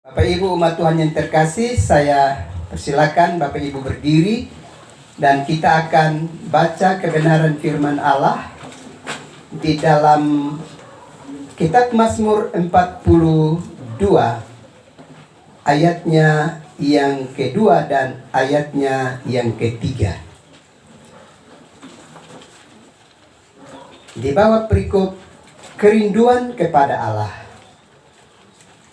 Bapak Ibu umat Tuhan yang terkasih, saya persilakan Bapak Ibu berdiri dan kita akan baca kebenaran firman Allah di dalam kitab Mazmur 42 ayatnya yang kedua dan ayatnya yang ketiga. Di bawah perikop kerinduan kepada Allah.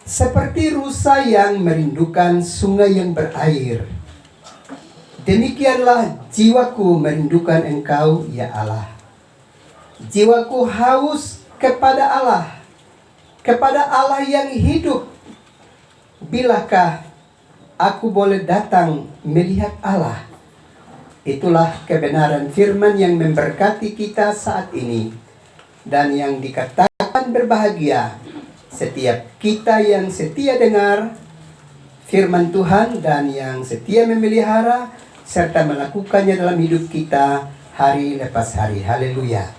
Seperti rusa yang merindukan sungai yang berair, demikianlah jiwaku merindukan Engkau, ya Allah. Jiwaku haus kepada Allah yang hidup. Bilakah aku boleh datang melihat Allah? Itulah kebenaran firman yang memberkati kita saat ini, dan yang dikatakan berbahagia setiap kita yang setia dengar firman Tuhan dan yang setia memelihara serta melakukannya dalam hidup kita hari lepas hari. Haleluya.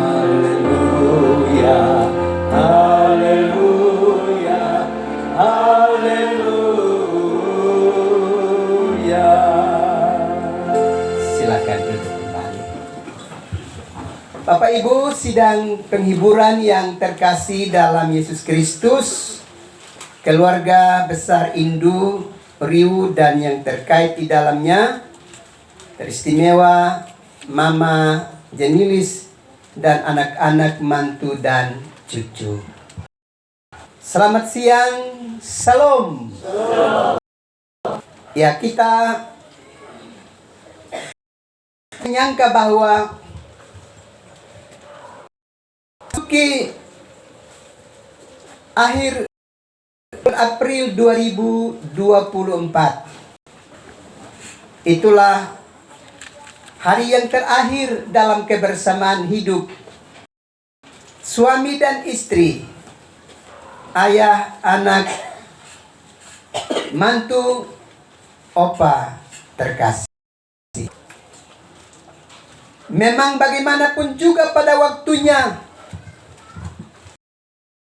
Haleluya. Haleluya. Haleluya. Silakan duduk kembali. Bapak Ibu, sidang penghiburan yang terkasih dalam Yesus Kristus, keluarga besar Indu, Riu dan yang terkait di dalamnya, teristimewa Mama Jenilis dan anak-anak, mantu dan cucu. Selamat siang, salam. Ya, kita menyangka bahwa akhir April 2024 itulah hari yang terakhir dalam kebersamaan hidup suami dan istri, ayah, anak, mantu, opa terkasih. Memang bagaimanapun juga pada waktunya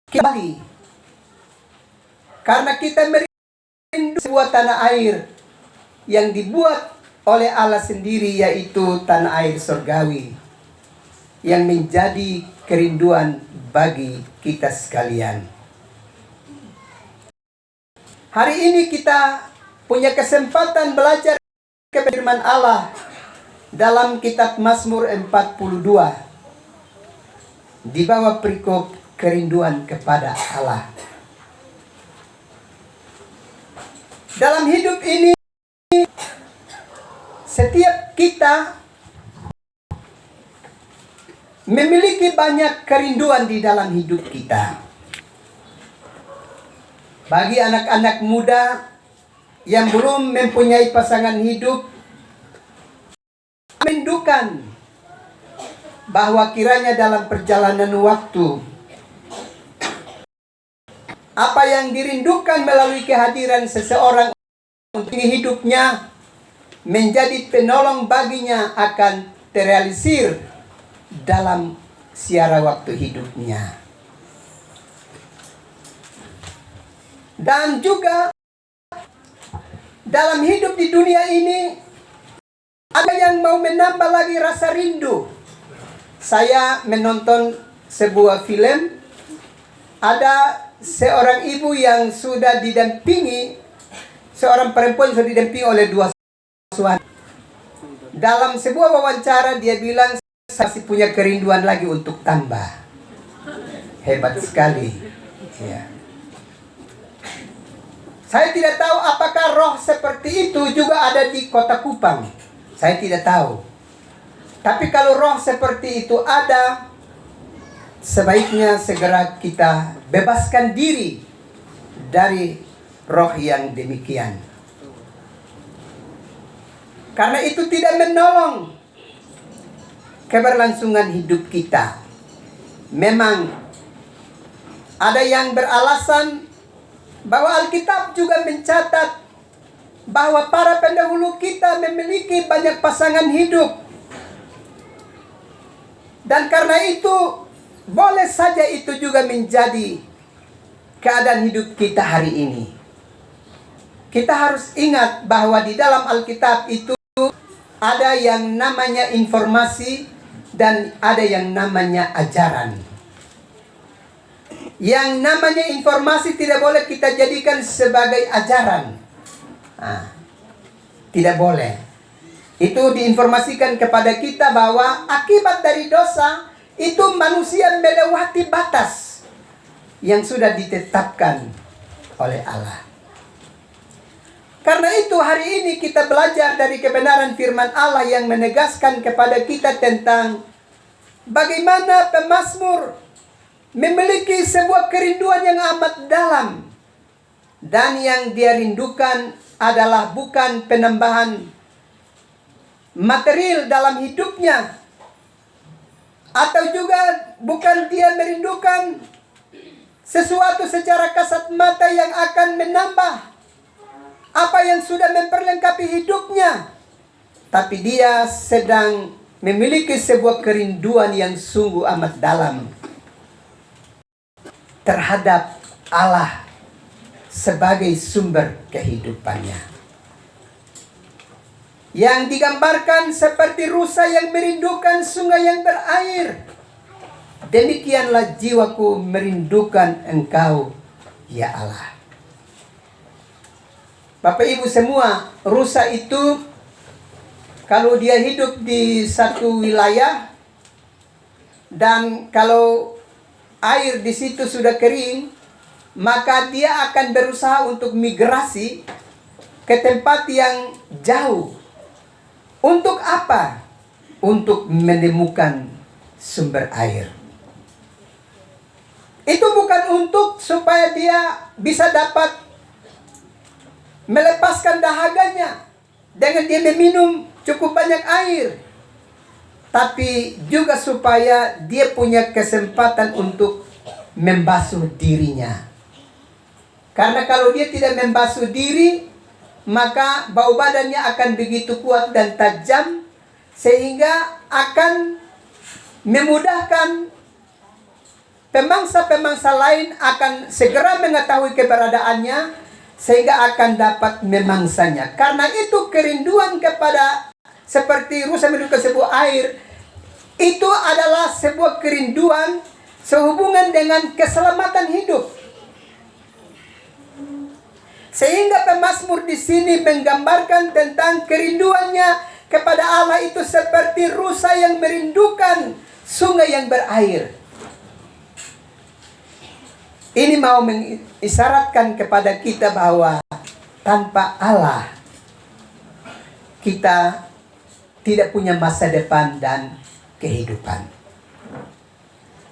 kembali, karena kita merindu sebuah tanah air yang dibuat oleh Allah sendiri, yaitu tanah air surgawi yang menjadi kerinduan bagi kita sekalian. Hari ini kita punya kesempatan belajar firman Allah dalam kitab Mazmur 42 di bawah perikop kerinduan kepada Allah. Dalam hidup ini, setiap kita memiliki banyak kerinduan di dalam hidup kita. Bagi anak-anak muda yang belum mempunyai pasangan hidup, merindukan bahwa kiranya dalam perjalanan waktu, apa yang dirindukan melalui kehadiran seseorang untuk hidupnya menjadi penolong baginya akan terrealisir dalam siara waktu hidupnya. Dan juga dalam hidup di dunia ini, ada yang mau menambah lagi rasa rindu. Saya menonton sebuah film, ada seorang ibu yang sudah didampingi, seorang perempuan sudah didampingi oleh dua suami. Dalam sebuah wawancara dia bilang, saya masih punya kerinduan lagi untuk tambah. Hebat sekali. Ya. Saya tidak tahu apakah roh seperti itu juga ada di Kota Kupang. Saya tidak tahu. Tapi kalau roh seperti itu ada, sebaiknya segera kita bebaskan diri dari roh yang demikian. Karena itu tidak menolong keberlangsungan hidup kita. Memang ada yang beralasan bahwa Alkitab juga mencatat bahwa para pendahulu kita memiliki banyak pasangan hidup. Dan karena itu boleh boleh saja itu juga menjadi keadaan hidup kita hari ini. Kita harus ingat bahwa di dalam Alkitab itu ada yang namanya informasi dan ada yang namanya ajaran. Yang namanya informasi tidak boleh kita jadikan sebagai ajaran. Tidak boleh. Itu diinformasikan kepada kita bahwa akibat dari dosa itu manusia melewati batas yang sudah ditetapkan oleh Allah. Karena itu hari ini kita belajar dari kebenaran firman Allah yang menegaskan kepada kita tentang bagaimana pemazmur memiliki sebuah kerinduan yang amat dalam. Dan yang dia rindukan adalah bukan penambahan material dalam hidupnya, atau juga bukan dia merindukan sesuatu secara kasat mata yang akan menambah apa yang sudah memperlengkapi hidupnya. Tapi dia sedang memiliki sebuah kerinduan yang sungguh amat dalam terhadap Allah sebagai sumber kehidupannya. Yang digambarkan seperti rusa yang merindukan sungai yang berair. Demikianlah jiwaku merindukan Engkau, ya Allah. Bapak Ibu semua, rusa itu kalau dia hidup di satu wilayah dan kalau air di situ sudah kering, maka dia akan berusaha untuk migrasi ke tempat yang jauh. Untuk apa? Untuk menemukan sumber air. Itu bukan untuk supaya dia bisa dapat melepaskan dahaganya dengan dia meminum cukup banyak air, tapi juga supaya dia punya kesempatan untuk membasuh dirinya. Karena kalau dia tidak membasuh diri, maka bau badannya akan begitu kuat dan tajam, sehingga akan memudahkan pemangsa-pemangsa lain akan segera mengetahui keberadaannya, sehingga akan dapat memangsanya. Karena itu kerinduan kepada seperti rusa merindukan sebuah air, itu adalah sebuah kerinduan sehubungan dengan keselamatan hidup. Sehingga pemazmur di sini menggambarkan tentang kerinduannya kepada Allah itu seperti rusa yang merindukan sungai yang berair. Ini mau mengisyaratkan kepada kita bahwa tanpa Allah kita tidak punya masa depan dan kehidupan.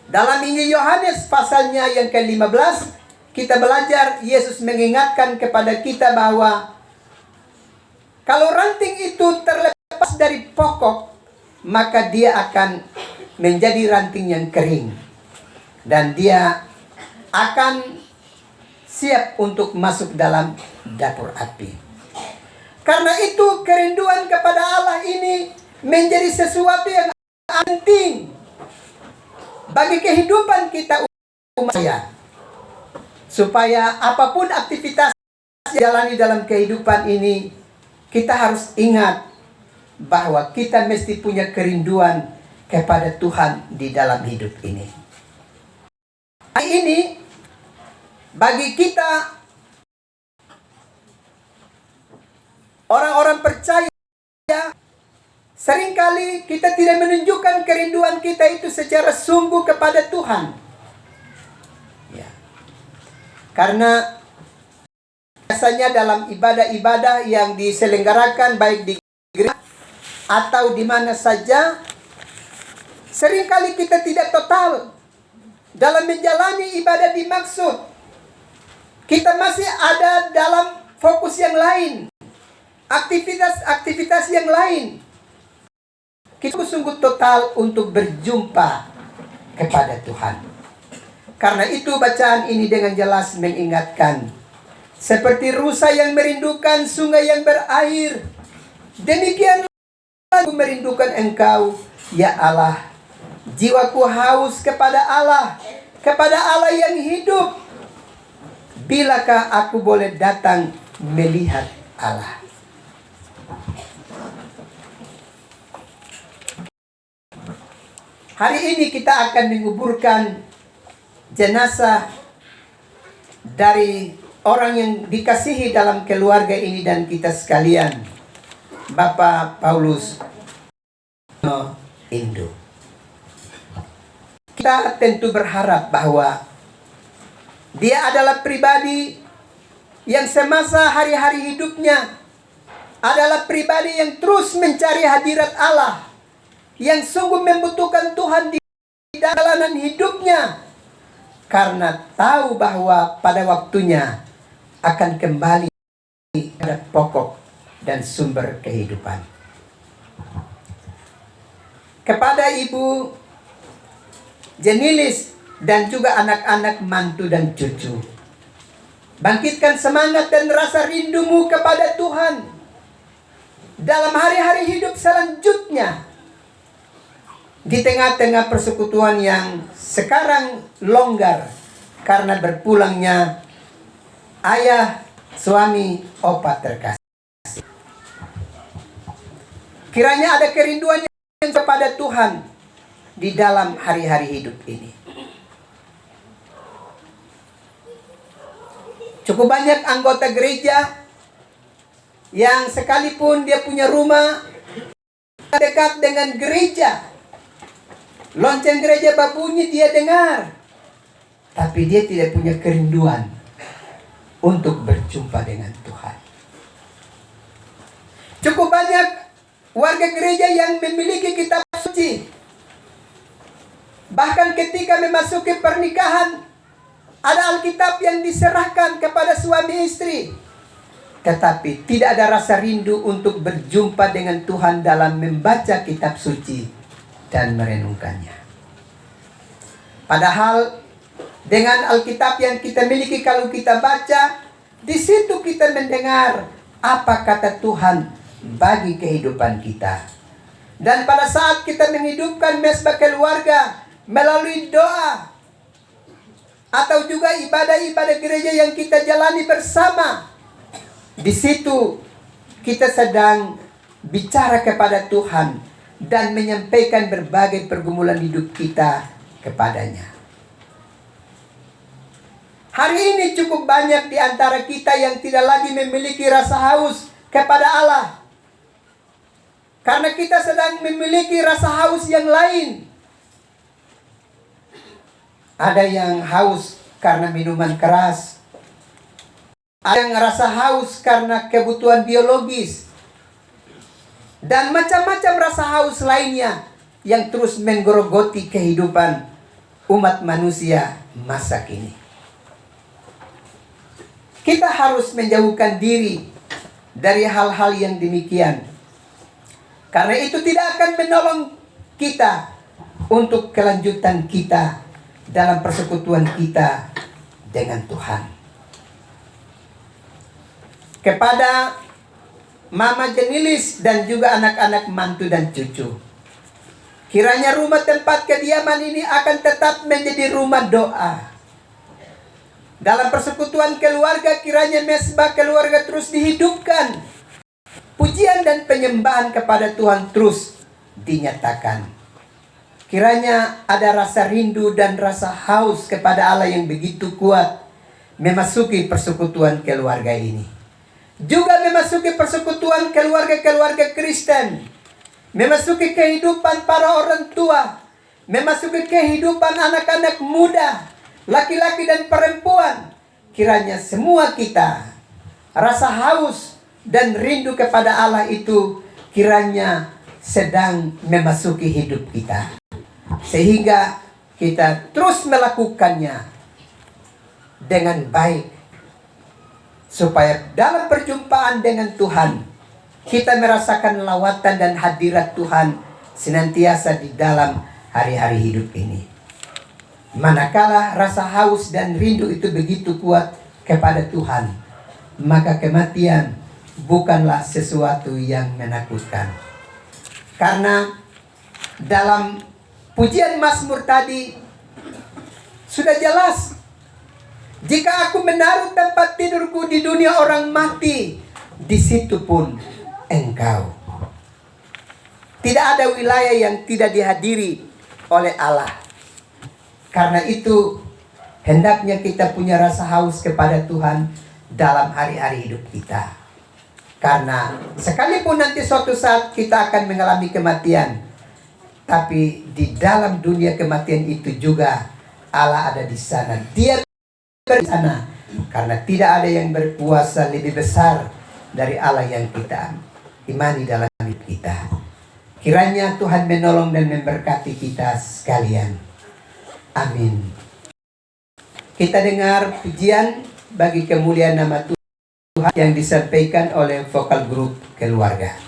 Dalam Injil Yohanes pasalnya yang ke-15, kita belajar Yesus mengingatkan kepada kita bahwa kalau ranting itu terlepas dari pokok, maka dia akan menjadi ranting yang kering. Dan dia akan siap untuk masuk dalam dapur api. Karena itu kerinduan kepada Allah ini menjadi sesuatu yang penting bagi kehidupan kita umat saya. Supaya apapun aktivitas yang jalani dalam kehidupan ini, kita harus ingat bahwa kita mesti punya kerinduan kepada Tuhan di dalam hidup ini. Hari ini, bagi kita, orang-orang percaya, seringkali kita tidak menunjukkan kerinduan kita itu secara sungguh kepada Tuhan. Karena biasanya dalam ibadah-ibadah yang diselenggarakan baik di gereja atau di mana saja, seringkali kita tidak total dalam menjalani ibadah dimaksud. Kita masih ada dalam fokus yang lain, aktivitas-aktivitas yang lain. Kita sungguh total untuk berjumpa kepada Tuhan. Karena itu bacaan ini dengan jelas mengingatkan, seperti rusa yang merindukan sungai yang berair, demikianlah aku merindukan Engkau, ya Allah, Jiwaku haus kepada Allah yang hidup. Bilakah aku boleh datang melihat Allah? Hari ini kita akan menguburkan jenazah dari orang yang dikasihi dalam keluarga ini dan kita sekalian, Bapak Paulus Indo. Kita tentu berharap bahwa dia adalah pribadi yang semasa hari-hari hidupnya adalah pribadi yang terus mencari hadirat Allah, yang sungguh membutuhkan Tuhan di jalanan hidupnya, karena tahu bahwa pada waktunya akan kembali pada pokok dan sumber kehidupan. Kepada Ibu Jenilis dan juga anak-anak, mantu dan cucu, bangkitkan semangat dan rasa rindumu kepada Tuhan dalam hari-hari hidup selanjutnya. Di tengah-tengah persekutuan yang sekarang longgar karena berpulangnya ayah, suami, opa terkasih. Kiranya ada kerinduan yang kepada Tuhan di dalam hari-hari hidup ini. Cukup banyak anggota gereja yang sekalipun dia punya rumah dekat dengan gereja, lonceng gereja babunyi dia dengar, tapi dia tidak punya kerinduan untuk berjumpa dengan Tuhan. Cukup banyak warga gereja yang memiliki kitab suci, bahkan ketika memasuki pernikahan ada Alkitab yang diserahkan kepada suami istri, tetapi tidak ada rasa rindu untuk berjumpa dengan Tuhan dalam membaca kitab suci dan merenungkannya. Padahal dengan Alkitab yang kita miliki, kalau kita baca, di situ kita mendengar apa kata Tuhan bagi kehidupan kita. Dan pada saat kita menghidupkan mesbah keluarga melalui doa atau juga ibadah-ibadah gereja yang kita jalani bersama, di situ kita sedang bicara kepada Tuhan dan menyampaikan berbagai pergumulan hidup kita kepadanya. Hari ini cukup banyak di antara kita yang tidak lagi memiliki rasa haus kepada Allah, karena kita sedang memiliki rasa haus yang lain. Ada yang haus karena minuman keras, ada yang rasa haus karena kebutuhan biologis, dan macam-macam rasa haus lainnya yang terus menggerogoti kehidupan umat manusia masa kini. Kita harus menjauhkan diri dari hal-hal yang demikian, karena itu tidak akan menolong kita untuk kelanjutan kita dalam persekutuan kita dengan Tuhan. Kepada Mama Jenilis dan juga anak-anak, mantu dan cucu, kiranya rumah tempat kediaman ini akan tetap menjadi rumah doa. Dalam persekutuan keluarga, kiranya mesbah keluarga terus dihidupkan. Pujian dan penyembahan kepada Tuhan terus dinyatakan. Kiranya ada rasa rindu dan rasa haus kepada Allah yang begitu kuat memasuki persekutuan keluarga ini. Juga memasuki persekutuan keluarga-keluarga Kristen, memasuki kehidupan para orang tua, memasuki kehidupan anak-anak muda, laki-laki dan perempuan. Kiranya semua kita rasa haus dan rindu kepada Allah itu kiranya sedang memasuki hidup kita, sehingga kita terus melakukannya dengan baik, supaya dalam perjumpaan dengan Tuhan kita merasakan lawatan dan hadirat Tuhan senantiasa di dalam hari-hari hidup ini. Manakala rasa haus dan rindu itu begitu kuat kepada Tuhan, maka kematian bukanlah sesuatu yang menakutkan. Karena dalam pujian Mazmur tadi sudah jelas. Jika aku menaruh tempat tidurku di dunia orang mati, di situ pun Engkau. Tidak ada wilayah yang tidak dihadiri oleh Allah. Karena itu hendaknya kita punya rasa haus kepada Tuhan dalam hari-hari hidup kita. Karena sekalipun nanti suatu saat kita akan mengalami kematian, tapi di dalam dunia kematian itu juga Allah ada di sana. Dia di sana. Karena tidak ada yang berkuasa lebih besar dari Allah yang kita imani dalam hidup kita. Kiranya Tuhan menolong dan memberkati kita sekalian. Amin. Kita dengar pujian bagi kemuliaan nama Tuhan yang disampaikan oleh vokal grup keluarga.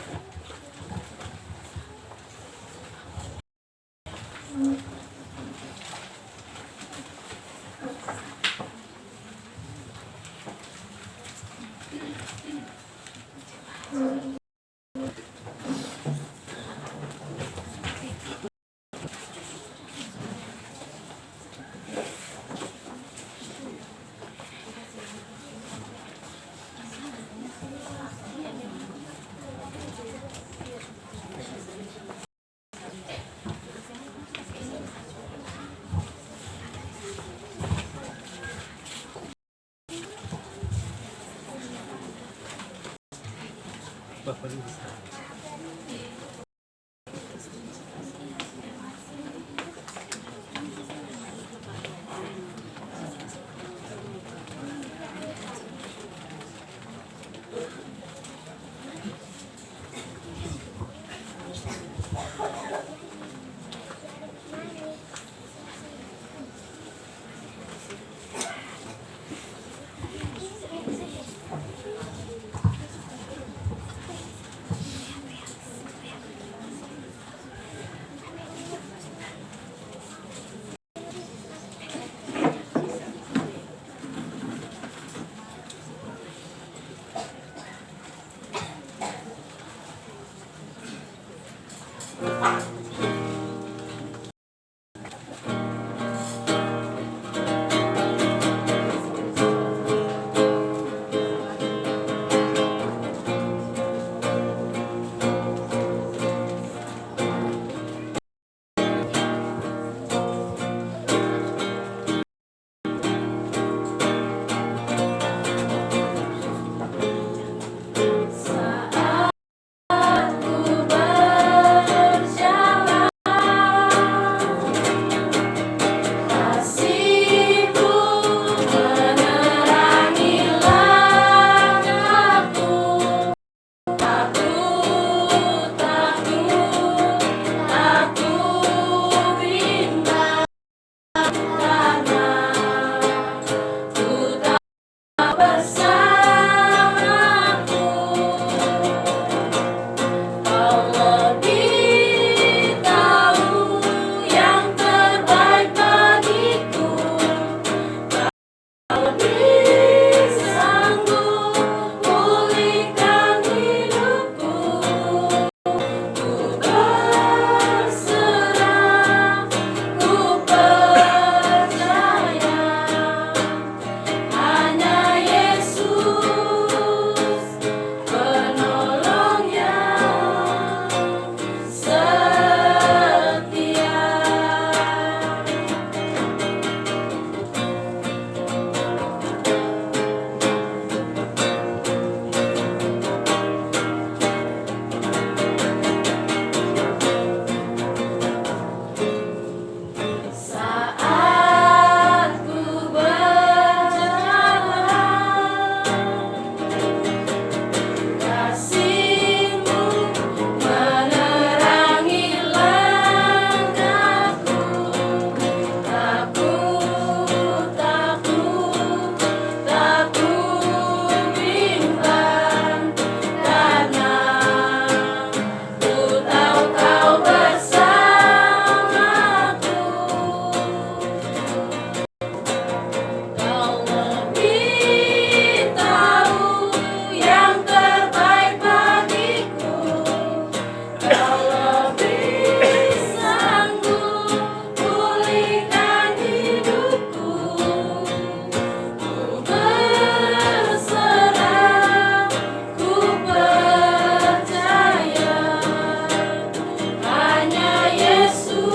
Bapak